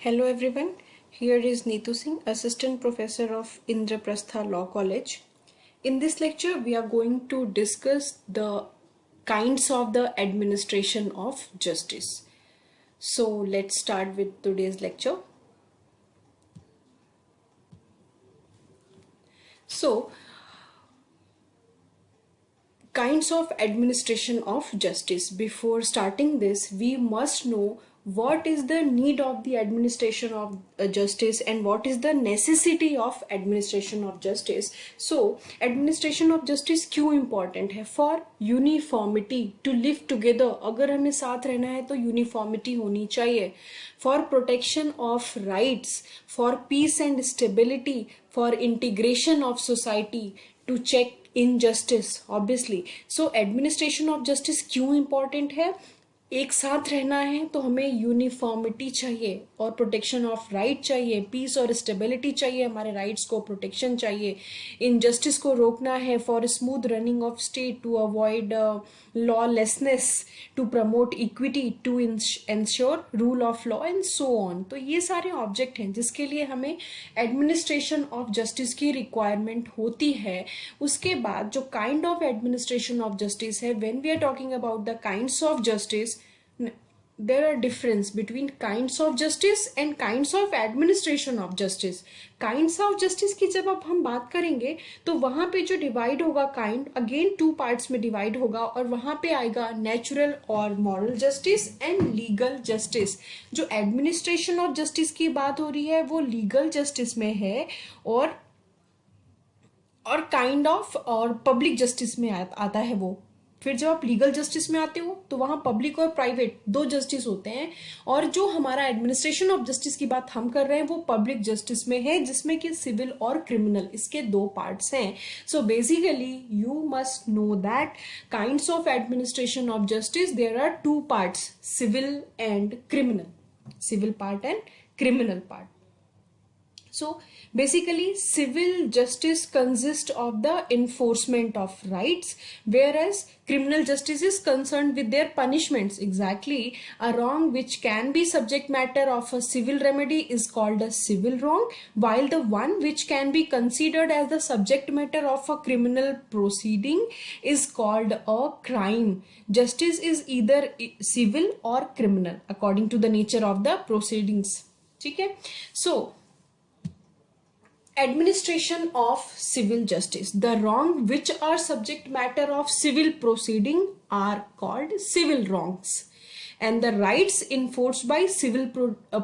Hello everyone, here is Neetu Singh, Assistant Professor of Indraprastha Law College. In this lecture, we are going to discuss the kinds of the administration of justice. So let's start with today's lecture. So, kinds of administration of justice. Before starting this, we must know what is the need of the administration of justice and what is the necessity of administration of justice. So administration of justice क्यों important है? For uniformity, to live together. अगर हमें साथ रहना है तो uniformity होनी चाहिए. For protection of rights, for peace and stability, for integration of society, to check injustice obviously. So administration of justice क्यों इंपॉर्टेंट है? एक साथ रहना है तो हमें यूनिफॉर्मिटी चाहिए और प्रोटेक्शन ऑफ राइट चाहिए, पीस और स्टेबिलिटी चाहिए, हमारे राइट्स को प्रोटेक्शन चाहिए, इनजस्टिस को रोकना है, for smooth running of state, to avoid lawlessness, to promote equity, to ensure rule of law and so on. तो ये सारे ऑब्जेक्ट हैं जिसके लिए हमें एडमिनिस्ट्रेशन ऑफ जस्टिस की रिक्वायरमेंट होती है. उसके बाद जो kind of administration of justice है, when we are talking about the kinds of justice, there are difference between kinds of justice and kinds of administration of justice. kinds of justice की जब अब हम बात करेंगे तो वहां पे जो डिवाइड होगा काइंड अगेन टू पार्ट्स में डिवाइड होगा और वहां पे आएगा नेचुरल और moral justice and legal justice. जो एडमिनिस्ट्रेशन ऑफ जस्टिस की बात हो रही है वो लीगल जस्टिस में है और काइंड ऑफ और पब्लिक जस्टिस में आता है वो. फिर जब आप लीगल जस्टिस में आते हो तो वहां पब्लिक और प्राइवेट दो जस्टिस होते हैं और जो हमारा एडमिनिस्ट्रेशन ऑफ जस्टिस की बात हम कर रहे हैं वो पब्लिक जस्टिस में है जिसमें कि सिविल और क्रिमिनल इसके दो पार्ट्स हैं. So basically you must know that kinds of administration of justice there are two parts, civil and criminal, civil part and criminal part. So basically civil justice consists of the enforcement of rights, whereas criminal justice is concerned with their punishments. Exactly, a wrong which can be subject matter of a civil remedy is called a civil wrong, while the one which can be considered as the subject matter of a criminal proceeding is called a crime. Justice is either civil or criminal according to the nature of the proceedings. ठीक है. So administration of civil justice, the wrong which are subject matter of civil proceeding are called civil wrongs, and the rights enforced by civil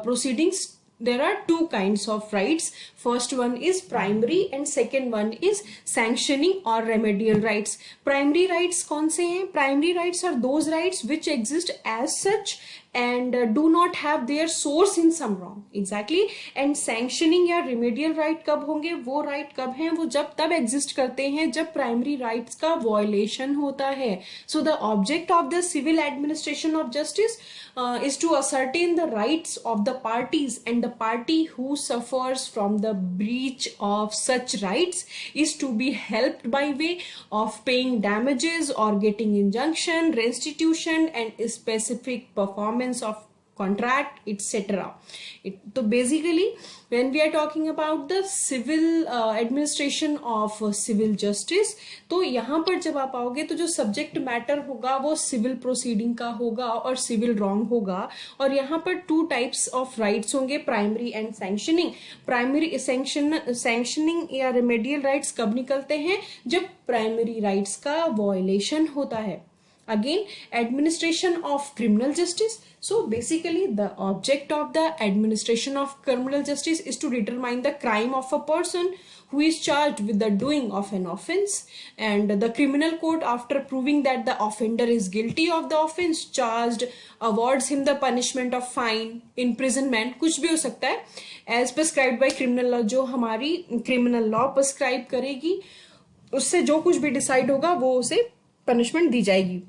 proceedings, there are two kinds of rights. First one is primary and second one is sanctioning or remedial rights. Primary rights कौन से हैं? Primary rights are those rights which exist as such and do not have their source in some wrong. Exactly. And sanctioning या remedial right कब होंगे? वो right कब हैं? वो जब तब exist करते हैं जब primary rights का violation होता है. So the object of the civil administration of justice is to ascertain the rights of the parties, and the party who suffers from the breach of such rights is to be helped by way of paying damages or getting injunction, restitution and specific performance of contract, etc. So basically when we are talking about the civil administration of civil justice, तो यहाँ पर जब आप आओगे तो जो subject matter होगा वो सिविल प्रोसीडिंग का होगा और सिविल रॉन्ग होगा. और यहाँ पर टू टाइप्स ऑफ राइट्स होंगे, primary and sanctioning. Primary sanctioning या रेमेडियल राइट्स कब निकलते हैं? जब प्राइमरी राइट्स का वॉयलेशन होता है. Again, administration of criminal justice. So basically the object of the administration of criminal justice is to determine the crime of a person who is charged with the doing of an offense, and the criminal court, after proving that the offender is guilty of the offense charged, awards him the punishment of fine, imprisonment, कुछ भी हो सकता है, as prescribed by criminal law. जो हमारी criminal law prescribe करेगी उससे जो कुछ भी decide होगा वो उसे punishment दी जाएगी.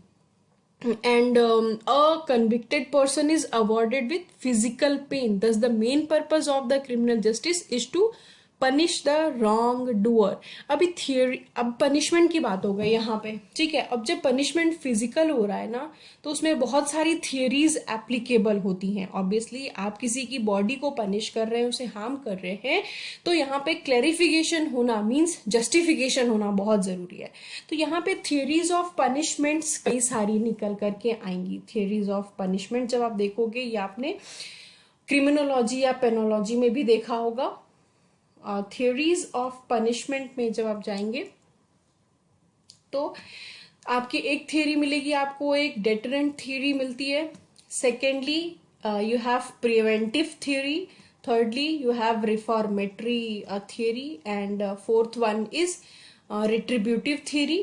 And a convicted person is awarded with physical pain. Thus the main purpose of the criminal justice is to punish the wrong doer. अभी थियरी, अब पनिशमेंट की बात हो गई यहाँ पे, ठीक है। अब जब पनिशमेंट फिजिकल हो रहा है ना, तो उसमें बहुत सारी थियरीज एप्लीकेबल होती हैं। ऑब्वियसली आप किसी की बॉडी को पनिश कर रहे हैं, उसे हार्म कर रहे हैं, तो यहाँ पे क्लैरिफिकेशन होना मीन्स जस्टिफिकेशन होना बहुत जरूरी है। तो यहाँ पे थियरीज ऑफ पनिशमेंट्स कई सारी निकल करके आएंगी। थियरीज ऑफ पनिशमेंट जब आप देखोगे, ये आपने क्रिमिनोलॉजी या पेनोलॉजी में भी देखा होगा। थियरीज ऑफ पनिशमेंट में जब आप जाएंगे तो आपकी एक थियरी मिलेगी, आपको एक डेटरेंट थियरी मिलती है। Secondly you have preventive theory, thirdly you have reformatory theory, and fourth one is retributive theory,